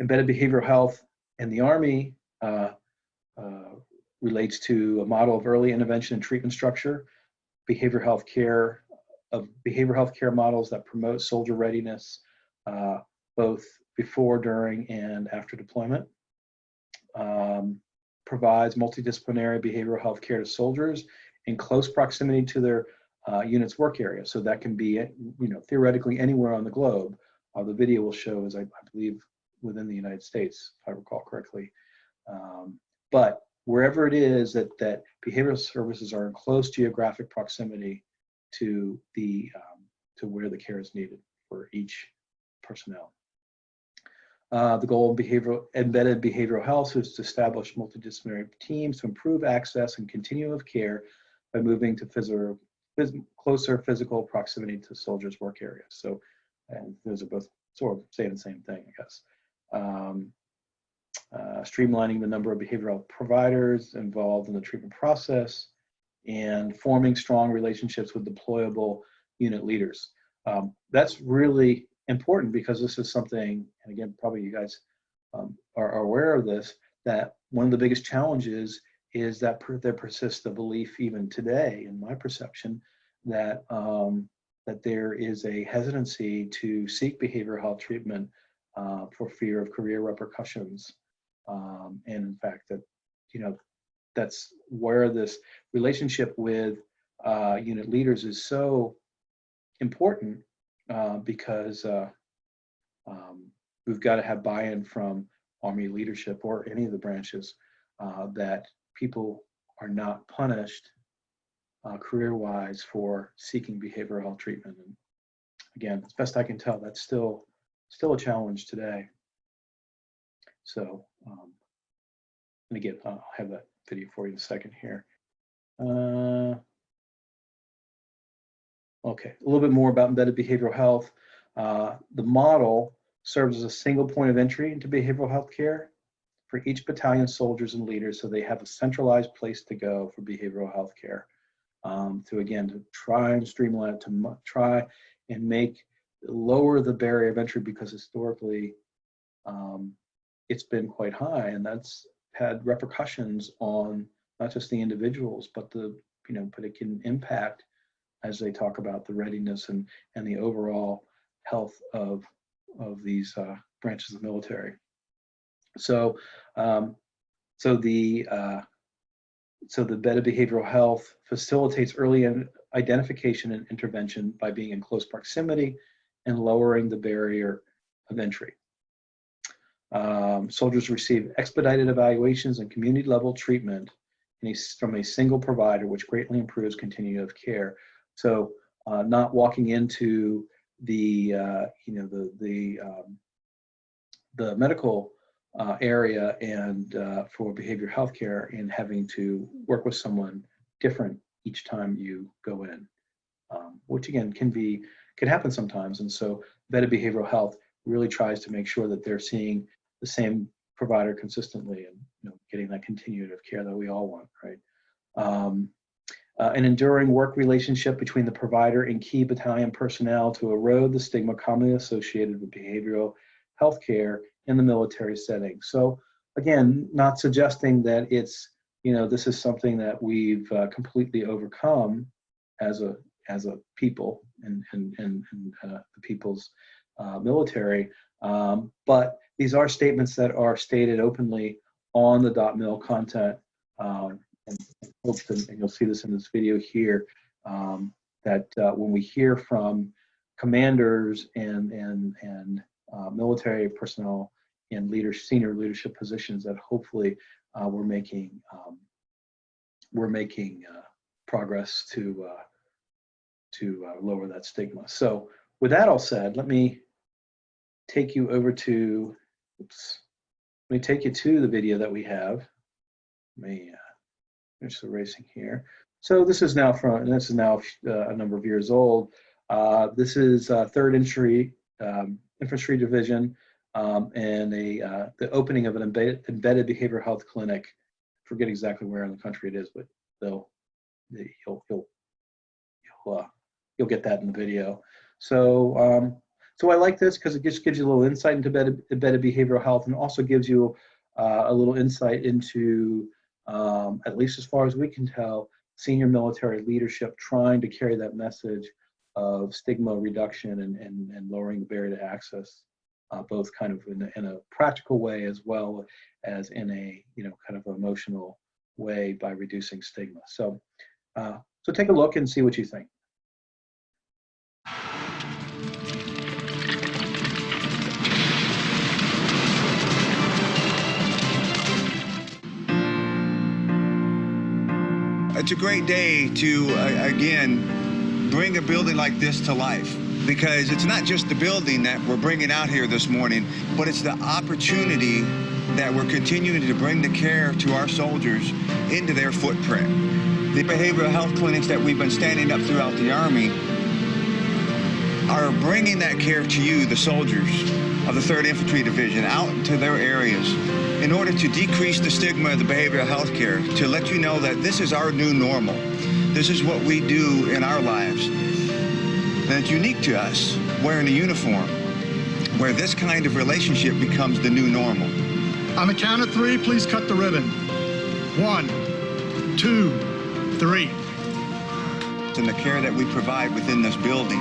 Embedded behavioral health in the Army relates to a model of early intervention and treatment structure, behavioral health care models that promote soldier readiness, both before, during, and after deployment. Provides multidisciplinary behavioral health care to soldiers in close proximity to their unit's work area. So that can be, theoretically anywhere on the globe. The video will show, as I believe, within the United States, if I recall correctly. But wherever it is that behavioral services are in close geographic proximity to to where the care is needed for each personnel. The goal of embedded behavioral health is to establish multidisciplinary teams to improve access and continuum of care by moving to closer physical proximity to soldiers' work areas. So, and those are both sort of saying the same thing, I guess. Streamlining the number of behavioral providers involved in the treatment process, and forming strong relationships with deployable unit leaders. That's really important because this is something, and again, probably you guys are aware of this, that one of the biggest challenges is that there persists the belief even today, in my perception, that that there is a hesitancy to seek behavioral health treatment for fear of career repercussions. And in fact, that, that's where this relationship with unit leaders is so important, because we've got to have buy-in from Army leadership or any of the branches that people are not punished career-wise for seeking behavioral health treatment. And again, as best I can tell, that's still a challenge today. So, and again, I'll have that video for you in a second here. Okay, a little bit more about embedded behavioral health. The model serves as a single point of entry into behavioral health care for each battalion soldiers and leaders, so they have a centralized place to go for behavioral health care. To try and streamline it, to try and lower the barrier of entry, because historically it's been quite high, and that's had repercussions on not just the individuals, but but it can impact, as they talk about, the readiness and the overall health of these branches of the military. So the embedded behavioral health facilitates early identification and intervention by being in close proximity and lowering the barrier of entry. Soldiers receive expedited evaluations and community-level treatment from a single provider, which greatly improves continuity of care. So, not walking into the medical area and for behavioral health care and having to work with someone different each time you go in, which again can happen sometimes. And so, embedded behavioral health really tries to make sure that they're seeing the same provider consistently, and getting that continuity of care that we all want, right? An enduring work relationship between the provider and key battalion personnel to erode the stigma commonly associated with behavioral health care in the military setting. So again, not suggesting that it's, this is something that we've completely overcome as a people and the people's military, but these are statements that are stated openly on the .mil content, and you'll see this in this video here, that when we hear from commanders and military personnel in senior leadership positions, that hopefully we're making progress to lower that stigma. So with that all said, let me take you over to, let me take you to the video that we have. Let me finish erasing here. So this is now a number of years old. This is 3rd Infantry Division, and the opening of an embedded behavioral health clinic. I forget exactly where in the country it is, but you'll get that in the video. So So I like this because it just gives you a little insight into embedded behavioral health, and also gives you a little insight into, at least as far as we can tell, senior military leadership trying to carry that message of stigma reduction and lowering the barrier to access, both kind of in a practical way as well as in a kind of emotional way by reducing stigma. So so take a look and see what you think. It's a great day to, again, bring a building like this to life, because it's not just the building that we're bringing out here this morning, but it's the opportunity that we're continuing to bring the care to our soldiers into their footprint. The behavioral health clinics that we've been standing up throughout the Army are bringing that care to you, the soldiers of the 3rd Infantry Division, out into their areas in order to decrease the stigma of the behavioral health care, to let you know that this is our new normal. This is what we do in our lives. And it's unique to us, wearing a uniform, where this kind of relationship becomes the new normal. On the count of 3, please cut the ribbon. 1, 2, 3. And the care that we provide within this building,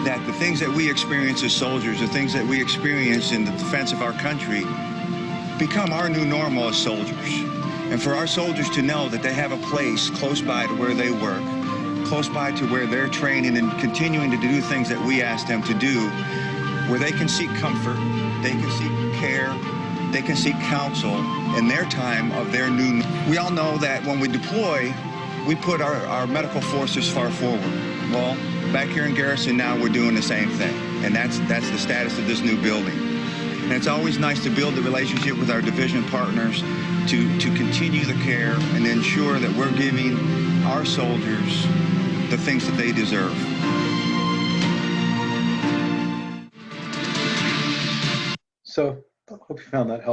that the things that we experience as soldiers, the things that we experience in the defense of our country, become our new normal as soldiers. And for our soldiers to know that they have a place close by to where they work, close by to where they're training and continuing to do things that we ask them to do, where they can seek comfort, they can seek care, they can seek counsel in their time of their new. We all know that when we deploy, we put our medical forces far forward. Well, back here in Garrison now, we're doing the same thing. And that's the status of this new building. And it's always nice to build the relationship with our division partners to continue the care and ensure that we're giving our soldiers the things that they deserve. So I hope you found that helpful.